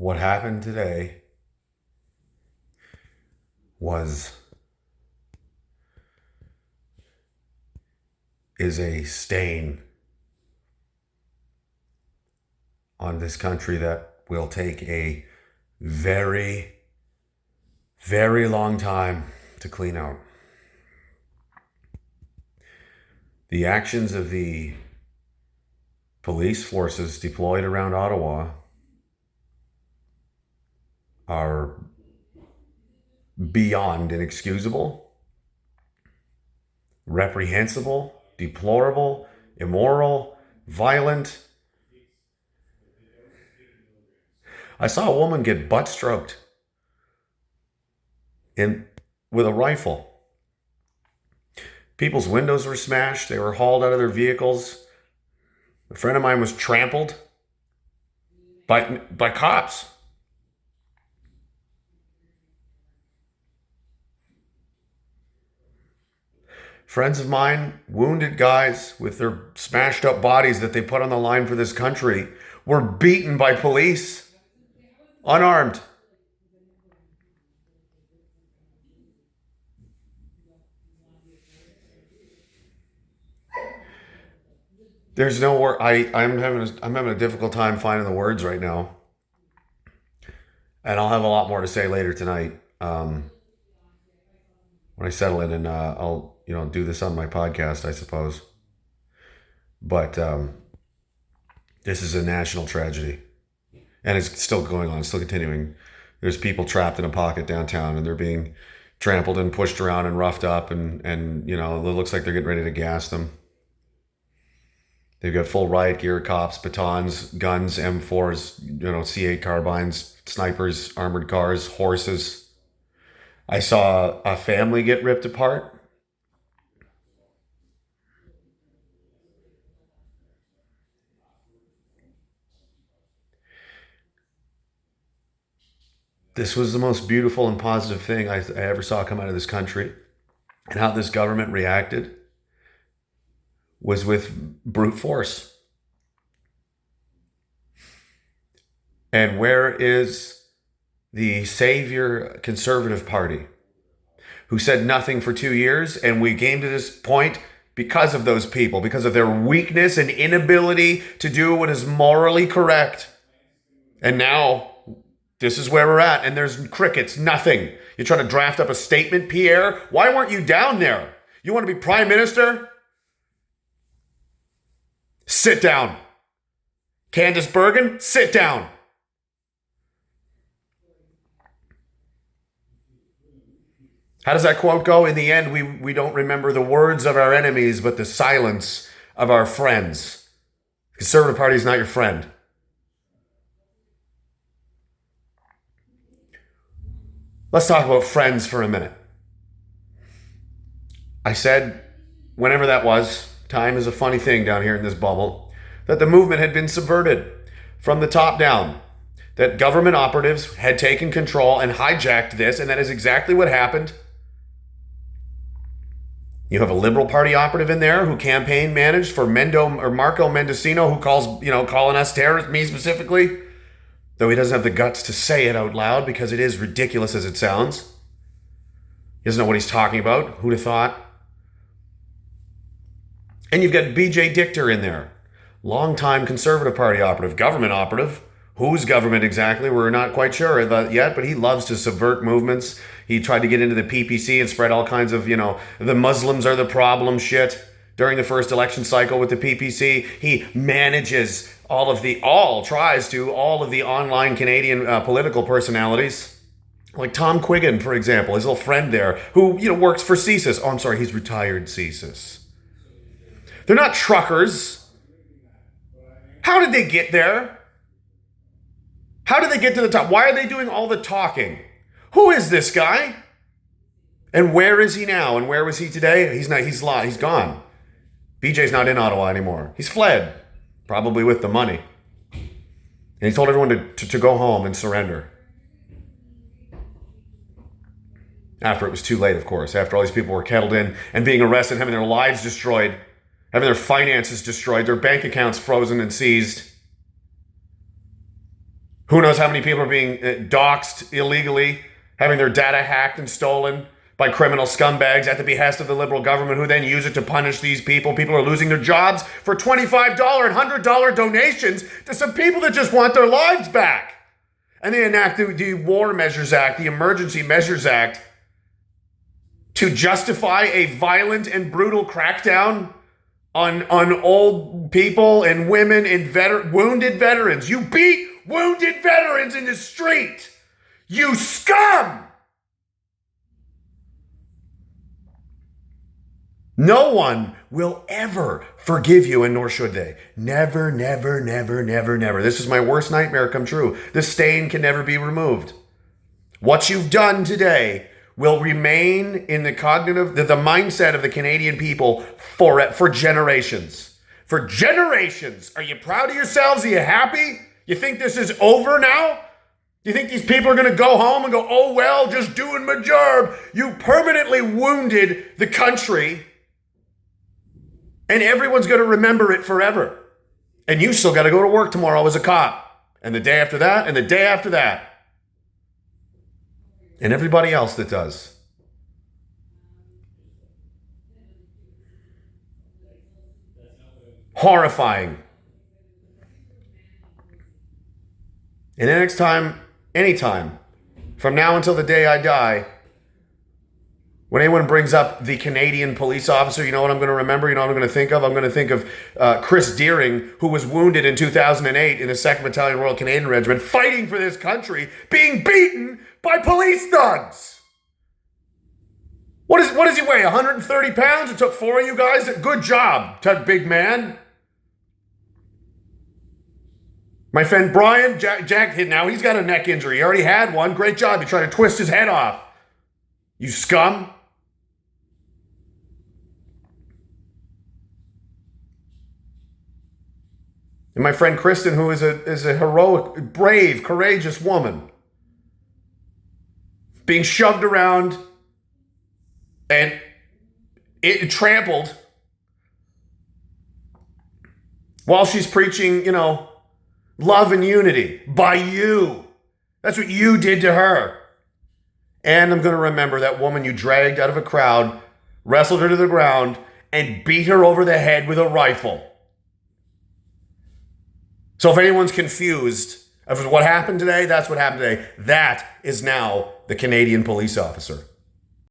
what happened today was is a stain on this country that will take a very, very long time to clean out. The actions of the police forces deployed around Ottawa are beyond inexcusable, reprehensible, deplorable, immoral, violent. I saw a woman get butt stroked with a rifle. People's windows were smashed. They were hauled out of their vehicles. A friend of mine was trampled by cops. Friends of mine, wounded guys with their smashed up bodies that they put on the line for this country, were beaten by police, unarmed. There's no word. I'm having a difficult time finding the words right now, and I'll have a lot more to say later tonight when I settle in, and I'll do this on my podcast, I suppose. But this is a national tragedy, and it's still going on. It's still continuing. There's people trapped in a pocket downtown, and they're being trampled and pushed around and roughed up, and it looks like they're getting ready to gas them. They've got full riot gear, cops, batons, guns, M4s, C8 carbines, snipers, armored cars, horses. I saw a family get ripped apart. This was the most beautiful and positive thing I ever saw come out of this country. And how this government reacted was with brute force. And where is the savior Conservative Party, who said nothing for 2 years? And we came to this point because of those people, because of their weakness and inability to do what is morally correct. And now this is where we're at, and there's crickets, nothing. You're trying to draft up a statement, Pierre? Why weren't you down there? You want to be prime minister? Sit down. Candice Bergen, sit down. How does that quote go? In the end, we don't remember the words of our enemies, but the silence of our friends. The Conservative Party is not your friend. Let's talk about friends for a minute. I said, whenever that was, time is a funny thing down here in this bubble, that the movement had been subverted from the top down, that government operatives had taken control and hijacked this, and that is exactly what happened. You have a Liberal Party operative in there who campaign managed for Marco Mendocino, who calling us terrorists, me specifically, though he doesn't have the guts to say it out loud because it is ridiculous as it sounds. He doesn't know what he's talking about. Who'd have thought? And you've got BJ Dichter in there, longtime Conservative Party operative, government operative. Whose government exactly? We're not quite sure yet, but he loves to subvert movements. He tried to get into the PPC and spread all kinds of, the Muslims are the problem shit during the first election cycle with the PPC. He manages all of the online Canadian political personalities. Like Tom Quiggin, for example, his little friend there, who, works for CSIS. Oh, I'm sorry, he's retired CSIS. They're not truckers. How did they get there? How did they get to the top? Why are they doing all the talking? Who is this guy? And where is he now? And where was he today? He's gone. BJ's not in Ottawa anymore. He's fled, probably with the money. And he told everyone to go home and surrender. After it was too late, of course. After all these people were kettled in and being arrested, having their lives destroyed, having their finances destroyed, their bank accounts frozen and seized. Who knows how many people are being doxxed illegally, having their data hacked and stolen by criminal scumbags at the behest of the liberal government, who then use it to punish these people. People are losing their jobs for $25 and $100 donations to some people that just want their lives back. And they enact the War Measures Act, the Emergency Measures Act, to justify a violent and brutal crackdown on old people and women and wounded veterans. You beat wounded veterans in the street. You scum! No one will ever forgive you, and nor should they. Never, never, never, never, never. This is my worst nightmare come true. The stain can never be removed. What you've done today will remain in the mindset of the Canadian people for generations. For generations. Are you proud of yourselves? Are you happy? You think this is over now? Do you think these people are going to go home and go, oh, well, just doing my job? You permanently wounded the country, and everyone's going to remember it forever. And you still got to go to work tomorrow as a cop, and the day after that, and the day after that. And everybody else that does. Horrifying. And the next time, anytime, from now until the day I die, when anyone brings up the Canadian police officer, you know what I'm going to remember? You know what I'm going to think of? I'm going to think of Chris Deering, who was wounded in 2008 in the 2nd Battalion Royal Canadian Regiment, fighting for this country, being beaten by police thugs. What does he weigh, 130 pounds? It took 4 of you guys? Good job, big man. My friend Brian, Jack, now he's got a neck injury. He already had one. Great job. You tried to twist his head off. You scum. And my friend Kristen, who is a heroic, brave, courageous woman, being shoved around and trampled while she's preaching, love and unity by you. That's what you did to her. And I'm going to remember that woman you dragged out of a crowd, wrestled her to the ground, and beat her over the head with a rifle. So if anyone's confused of what happened today, that's what happened today. That is now the Canadian police officer.